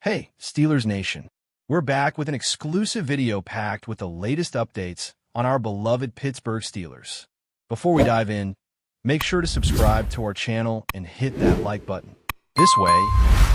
Hey, Steelers Nation. We're back with an exclusive video packed with the latest updates on our beloved Pittsburgh Steelers. Before we dive in, make sure to subscribe to our channel and hit that like button. This way,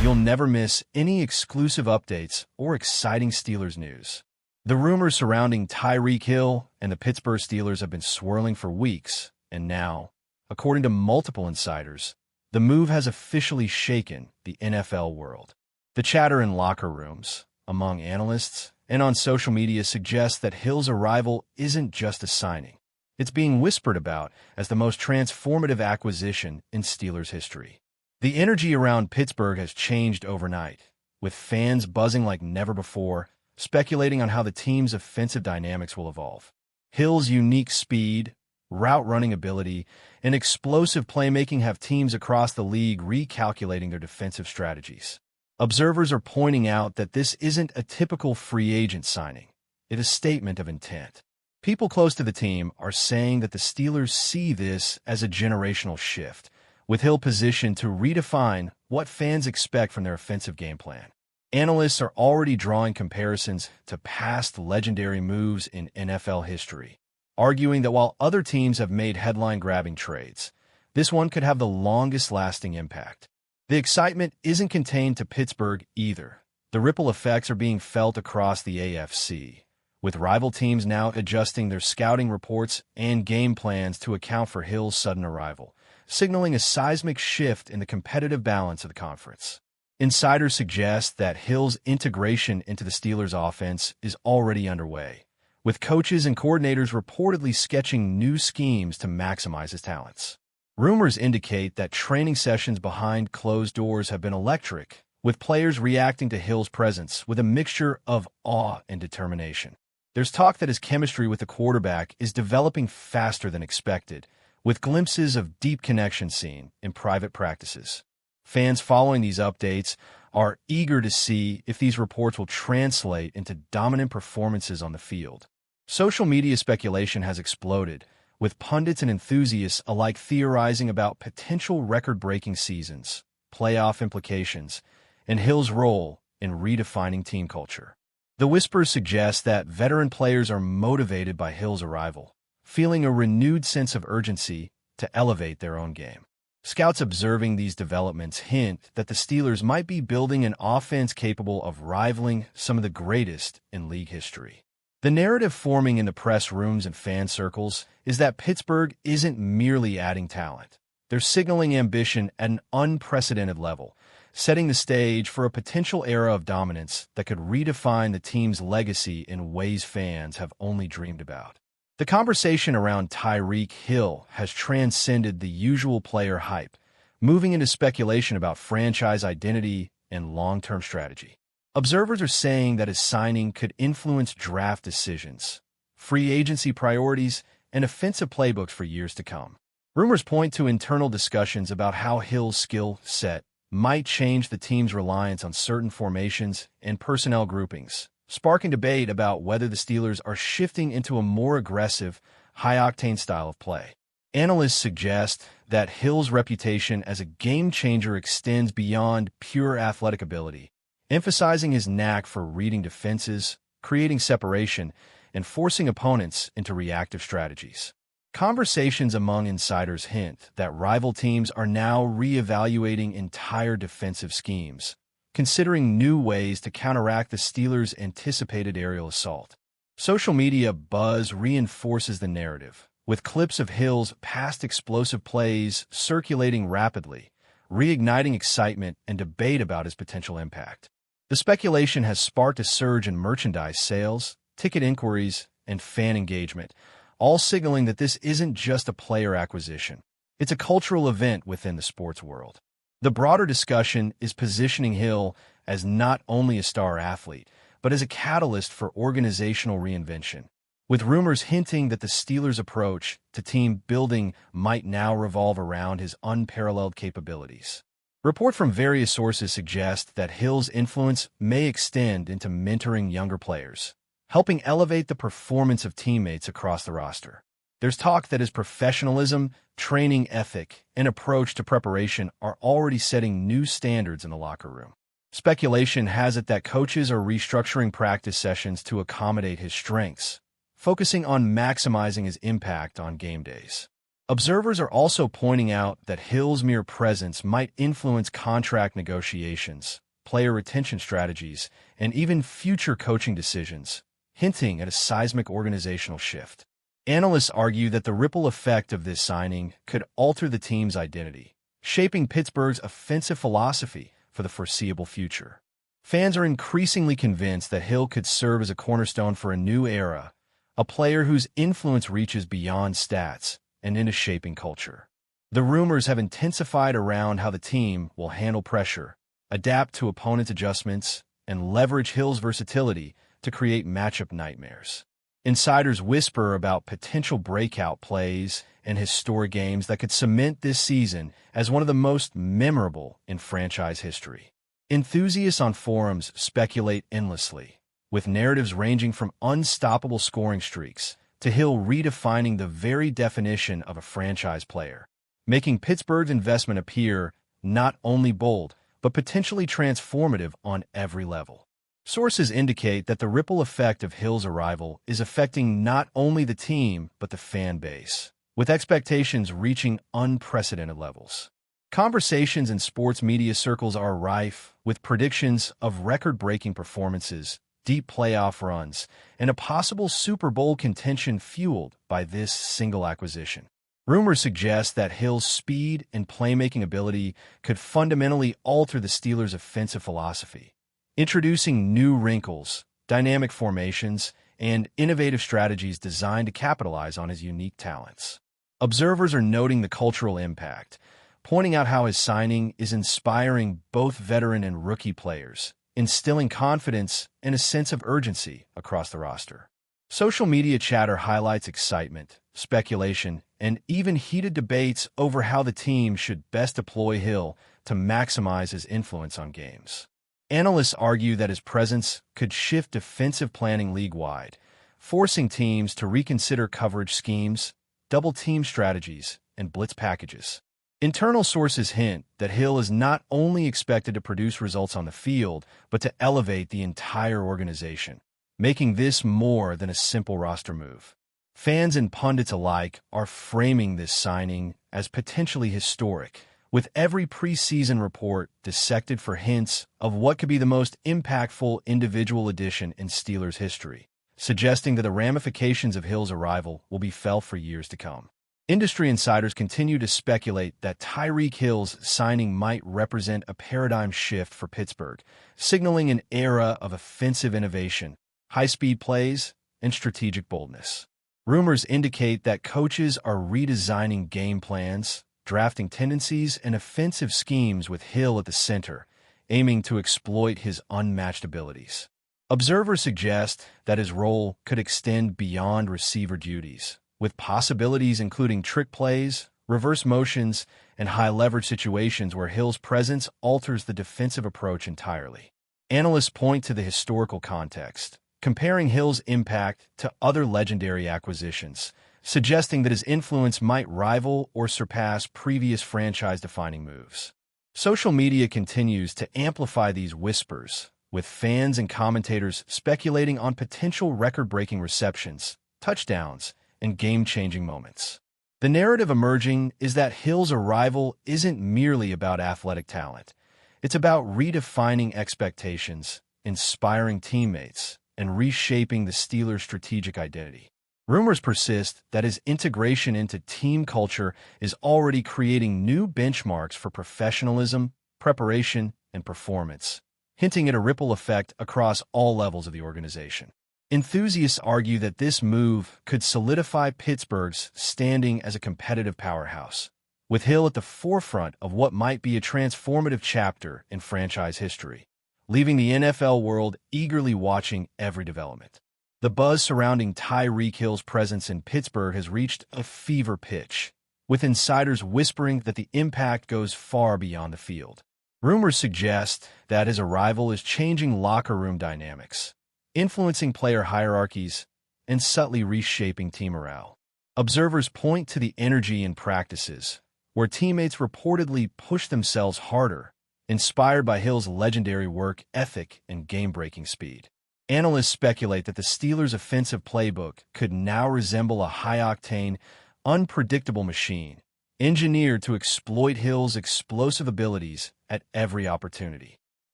you'll never miss any exclusive updates or exciting Steelers news. The rumors surrounding Tyreek Hill and the Pittsburgh Steelers have been swirling for weeks, and now, according to multiple insiders, the move has officially shaken the NFL world. The chatter in locker rooms, among analysts, and on social media suggests that Hill's arrival isn't just a signing. It's being whispered about as the most transformative acquisition in Steelers history. The energy around Pittsburgh has changed overnight, with fans buzzing like never before, speculating on how the team's offensive dynamics will evolve. Hill's unique speed, route-running ability, and explosive playmaking have teams across the league recalculating their defensive strategies. Observers are pointing out that this isn't a typical free agent signing. It is a statement of intent. People close to the team are saying that the Steelers see this as a generational shift, with Hill positioned to redefine what fans expect from their offensive game plan. Analysts are already drawing comparisons to past legendary moves in NFL history, arguing that while other teams have made headline-grabbing trades, this one could have the longest-lasting impact. The excitement isn't contained to Pittsburgh either. The ripple effects are being felt across the AFC, with rival teams now adjusting their scouting reports and game plans to account for Hill's sudden arrival, signaling a seismic shift in the competitive balance of the conference. Insiders suggest that Hill's integration into the Steelers' offense is already underway, with coaches and coordinators reportedly sketching new schemes to maximize his talents. Rumors indicate that training sessions behind closed doors have been electric, with players reacting to Hill's presence with a mixture of awe and determination. There's talk that his chemistry with the quarterback is developing faster than expected, with glimpses of deep connection seen in private practices. Fans following these updates are eager to see if these reports will translate into dominant performances on the field. Social media speculation has exploded, with pundits and enthusiasts alike theorizing about potential record-breaking seasons, playoff implications, and Hill's role in redefining team culture. The whispers suggest that veteran players are motivated by Hill's arrival, feeling a renewed sense of urgency to elevate their own game. Scouts observing these developments hint that the Steelers might be building an offense capable of rivaling some of the greatest in league history. The narrative forming in the press rooms and fan circles is that Pittsburgh isn't merely adding talent. They're signaling ambition at an unprecedented level, setting the stage for a potential era of dominance that could redefine the team's legacy in ways fans have only dreamed about. The conversation around Tyreek Hill has transcended the usual player hype, moving into speculation about franchise identity and long-term strategy. Observers are saying that his signing could influence draft decisions, free agency priorities, and offensive playbooks for years to come. Rumors point to internal discussions about how Hill's skill set might change the team's reliance on certain formations and personnel groupings, sparking debate about whether the Steelers are shifting into a more aggressive, high-octane style of play. Analysts suggest that Hill's reputation as a game-changer extends beyond pure athletic ability, emphasizing his knack for reading defenses, creating separation, and forcing opponents into reactive strategies. Conversations among insiders hint that rival teams are now re-evaluating entire defensive schemes, considering new ways to counteract the Steelers' anticipated aerial assault. Social media buzz reinforces the narrative, with clips of Hill's past explosive plays circulating rapidly, reigniting excitement and debate about his potential impact. The speculation has sparked a surge in merchandise sales, ticket inquiries, and fan engagement, all signaling that this isn't just a player acquisition. It's a cultural event within the sports world. The broader discussion is positioning Hill as not only a star athlete, but as a catalyst for organizational reinvention, with rumors hinting that the Steelers' approach to team building might now revolve around his unparalleled capabilities. Reports from various sources suggest that Hill's influence may extend into mentoring younger players, helping elevate the performance of teammates across the roster. There's talk that his professionalism, training ethic, and approach to preparation are already setting new standards in the locker room. Speculation has it that coaches are restructuring practice sessions to accommodate his strengths, focusing on maximizing his impact on game days. Observers are also pointing out that Hill's mere presence might influence contract negotiations, player retention strategies, and even future coaching decisions, hinting at a seismic organizational shift. Analysts argue that the ripple effect of this signing could alter the team's identity, shaping Pittsburgh's offensive philosophy for the foreseeable future. Fans are increasingly convinced that Hill could serve as a cornerstone for a new era, a player whose influence reaches beyond stats and into shaping culture. The rumors have intensified around how the team will handle pressure, adapt to opponents' adjustments, and leverage Hill's versatility to create matchup nightmares. Insiders whisper about potential breakout plays and historic games that could cement this season as one of the most memorable in franchise history. Enthusiasts on forums speculate endlessly, with narratives ranging from unstoppable scoring streaks to Hill redefining the very definition of a franchise player, making Pittsburgh's investment appear not only bold, but potentially transformative on every level. Sources indicate that the ripple effect of Hill's arrival is affecting not only the team, but the fan base, with expectations reaching unprecedented levels. Conversations in sports media circles are rife, with predictions of record-breaking performances, deep playoff runs, and a possible Super Bowl contention fueled by this single acquisition. Rumors suggest that Hill's speed and playmaking ability could fundamentally alter the Steelers' offensive philosophy, introducing new wrinkles, dynamic formations, and innovative strategies designed to capitalize on his unique talents. Observers are noting the cultural impact, pointing out how his signing is inspiring both veteran and rookie players, instilling confidence and a sense of urgency across the roster. Social media chatter highlights excitement, speculation, and even heated debates over how the team should best deploy Hill to maximize his influence on games. Analysts argue that his presence could shift defensive planning league-wide, forcing teams to reconsider coverage schemes, double-team strategies, and blitz packages. Internal sources hint that Hill is not only expected to produce results on the field, but to elevate the entire organization, making this more than a simple roster move. Fans and pundits alike are framing this signing as potentially historic, with every preseason report dissected for hints of what could be the most impactful individual addition in Steelers history, suggesting that the ramifications of Hill's arrival will be felt for years to come. Industry insiders continue to speculate that Tyreek Hill's signing might represent a paradigm shift for Pittsburgh, signaling an era of offensive innovation, high-speed plays, and strategic boldness. Rumors indicate that coaches are redesigning game plans, drafting tendencies, and offensive schemes with Hill at the center, aiming to exploit his unmatched abilities. Observers suggest that his role could extend beyond receiver duties, with possibilities including trick plays, reverse motions, and high-leverage situations where Hill's presence alters the defensive approach entirely. Analysts point to the historical context, comparing Hill's impact to other legendary acquisitions, suggesting that his influence might rival or surpass previous franchise-defining moves. Social media continues to amplify these whispers, with fans and commentators speculating on potential record-breaking receptions, touchdowns, and game-changing moments. The narrative emerging is that Hill's arrival isn't merely about athletic talent. It's about redefining expectations, inspiring teammates, and reshaping the Steelers' strategic identity. Rumors persist that his integration into team culture is already creating new benchmarks for professionalism, preparation, and performance, hinting at a ripple effect across all levels of the organization. Enthusiasts argue that this move could solidify Pittsburgh's standing as a competitive powerhouse, with Hill at the forefront of what might be a transformative chapter in franchise history, leaving the NFL world eagerly watching every development. The buzz surrounding Tyreek Hill's presence in Pittsburgh has reached a fever pitch, with insiders whispering that the impact goes far beyond the field. Rumors suggest that his arrival is changing locker room dynamics, influencing player hierarchies, and subtly reshaping team morale. Observers point to the energy in practices, where teammates reportedly push themselves harder, inspired by Hill's legendary work ethic and game-breaking speed. Analysts speculate that the Steelers' offensive playbook could now resemble a high-octane, unpredictable machine, engineered to exploit Hill's explosive abilities at every opportunity.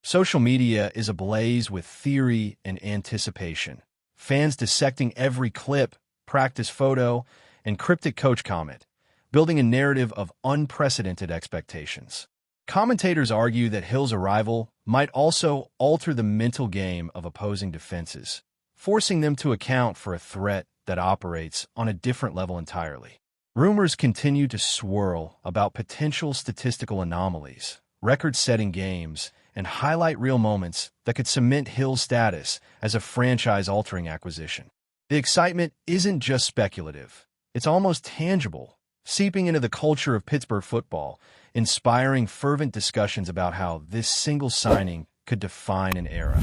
Social media is ablaze with theory and anticipation. Fans dissecting every clip, practice photo, and cryptic coach comment, building a narrative of unprecedented expectations. Commentators argue that Hill's arrival might also alter the mental game of opposing defenses, forcing them to account for a threat that operates on a different level entirely. Rumors continue to swirl about potential statistical anomalies, record-setting games, and highlight reel moments that could cement Hill's status as a franchise-altering acquisition. The excitement isn't just speculative. It's almost tangible, seeping into the culture of Pittsburgh football, inspiring fervent discussions about how this single signing could define an era.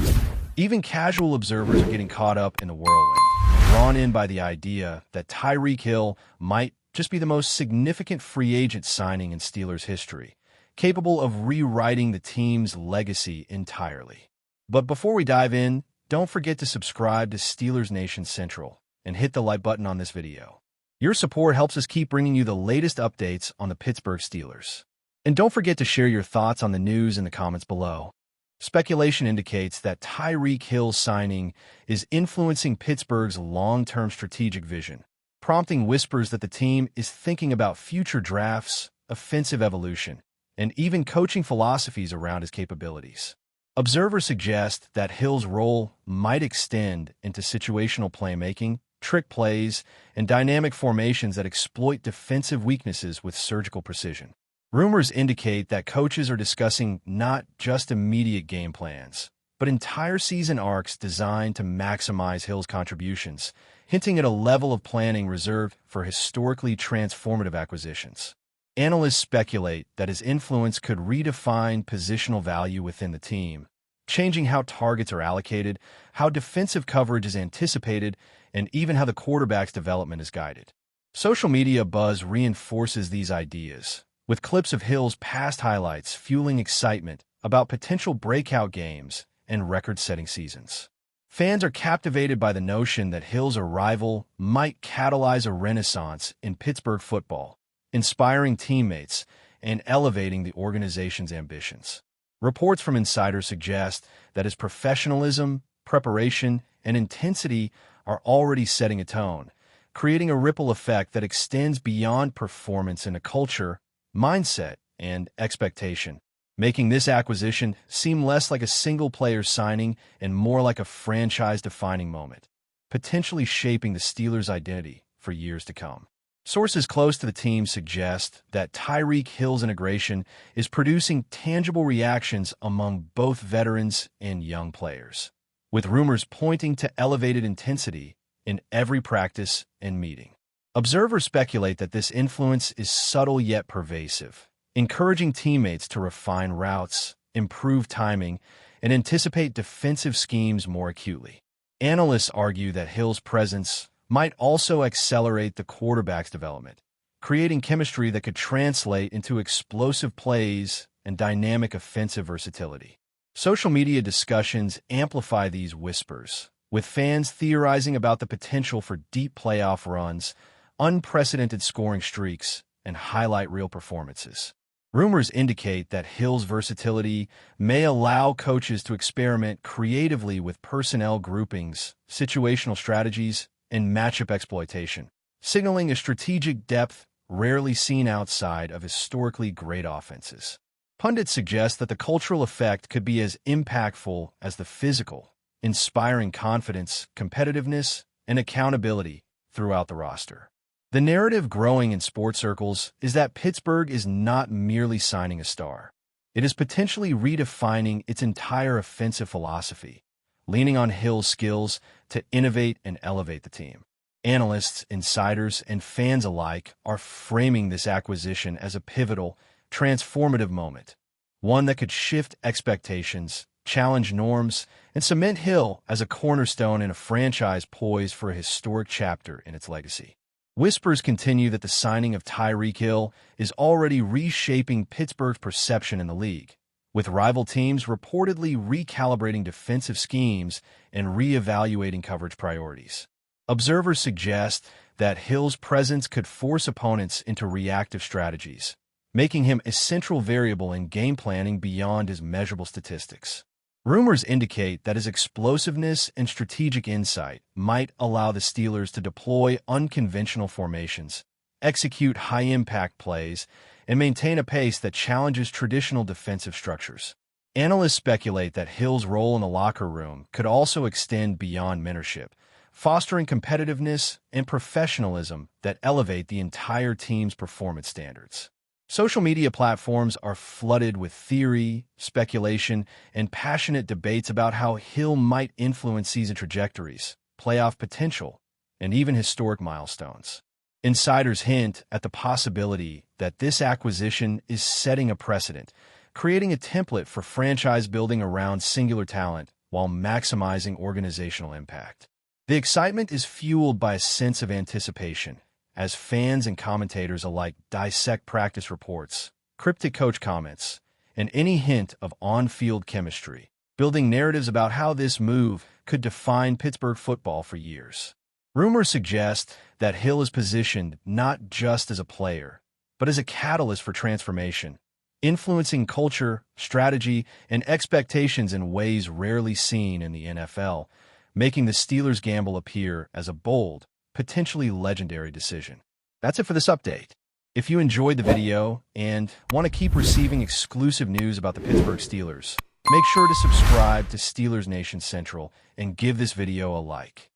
Even casual observers are getting caught up in the whirlwind, drawn in by the idea that TYREEK Hill might just be the most significant free agent signing in Steelers history, capable of rewriting the team's legacy entirely. But before we dive in, don't forget to subscribe to Steelers Nation Central and hit the like button on this video. Your support helps us keep bringing you the latest updates on the Pittsburgh Steelers. And don't forget to share your thoughts on the news in the comments below. Speculation indicates that TYREEK Hill's signing is influencing Pittsburgh's long-term strategic vision, prompting whispers that the team is thinking about future drafts, offensive evolution, and even coaching philosophies around his capabilities. Observers suggest that Hill's role might extend into situational playmaking, trick plays, and dynamic formations that exploit defensive weaknesses with surgical precision. Rumors indicate that coaches are discussing not just immediate game plans, but entire season arcs designed to maximize Hill's contributions, hinting at a level of planning reserved for historically transformative acquisitions. Analysts speculate that his influence could redefine positional value within the team, changing how targets are allocated, how defensive coverage is anticipated, and even how the quarterback's development is guided. Social media buzz reinforces these ideas, with clips of Hill's past highlights fueling excitement about potential breakout games and record-setting seasons. Fans are captivated by the notion that Hill's arrival might catalyze a renaissance in Pittsburgh football, inspiring teammates and elevating the organization's ambitions. Reports from insiders suggest that his professionalism, preparation, and intensity are already setting a tone, creating a ripple effect that extends beyond performance in a culture, mindset, and expectation, making this acquisition seem less like a single-player signing and more like a franchise-defining moment, potentially shaping the Steelers' identity for years to come. Sources close to the team suggest that TYREEK Hill's integration is producing tangible reactions among both veterans and young players, with rumors pointing to elevated intensity in every practice and meeting. Observers speculate that this influence is subtle yet pervasive, encouraging teammates to refine routes, improve timing, and anticipate defensive schemes more acutely. Analysts argue that Hill's presence might also accelerate the quarterback's development, creating chemistry that could translate into explosive plays and dynamic offensive versatility. Social media discussions amplify these whispers, with fans theorizing about the potential for deep playoff runs, unprecedented scoring streaks, and highlight reel performances. Rumors indicate that Hill's versatility may allow coaches to experiment creatively with personnel groupings, situational strategies, and matchup exploitation, signaling a strategic depth rarely seen outside of historically great offenses. Pundits suggest that the cultural effect could be as impactful as the physical, inspiring confidence, competitiveness, and accountability throughout the roster. The narrative growing in sports circles is that Pittsburgh is not merely signing a star. It is potentially redefining its entire offensive philosophy, leaning on Hill's skills to innovate and elevate the team. Analysts, insiders, and fans alike are framing this acquisition as a pivotal, transformative moment, one that could shift expectations, challenge norms, and cement Hill as a cornerstone in a franchise poised for a historic chapter in its legacy. Whispers continue that the signing of TYREEK Hill is already reshaping Pittsburgh's perception in the league, with rival teams reportedly recalibrating defensive schemes and re-evaluating coverage priorities. Observers suggest that Hill's presence could force opponents into reactive strategies, making him a central variable in game planning beyond his measurable statistics. Rumors indicate that his explosiveness and strategic insight might allow the Steelers to deploy unconventional formations, execute high-impact plays, and maintain a pace that challenges traditional defensive structures. Analysts speculate that Hill's role in the locker room could also extend beyond mentorship, fostering competitiveness and professionalism that elevate the entire team's performance standards. Social media platforms are flooded with theory, speculation, and passionate debates about how Hill might influence season trajectories, playoff potential, and even historic milestones. Insiders hint at the possibility that this acquisition is setting a precedent, creating a template for franchise building around singular talent while maximizing organizational impact. The excitement is fueled by a sense of anticipation, as fans and commentators alike dissect practice reports, cryptic coach comments, and any hint of on-field chemistry, building narratives about how this move could define Pittsburgh football for years. Rumors suggest that Hill is positioned not just as a player, but as a catalyst for transformation, influencing culture, strategy, and expectations in ways rarely seen in the NFL, making the Steelers' gamble appear as a bold, potentially legendary decision. That's it for this update. If you enjoyed the video and want to keep receiving exclusive news about the Pittsburgh Steelers, make sure to subscribe to Steelers Nation Central and give this video a like.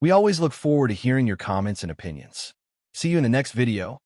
We always look forward to hearing your comments and opinions. See you in the next video.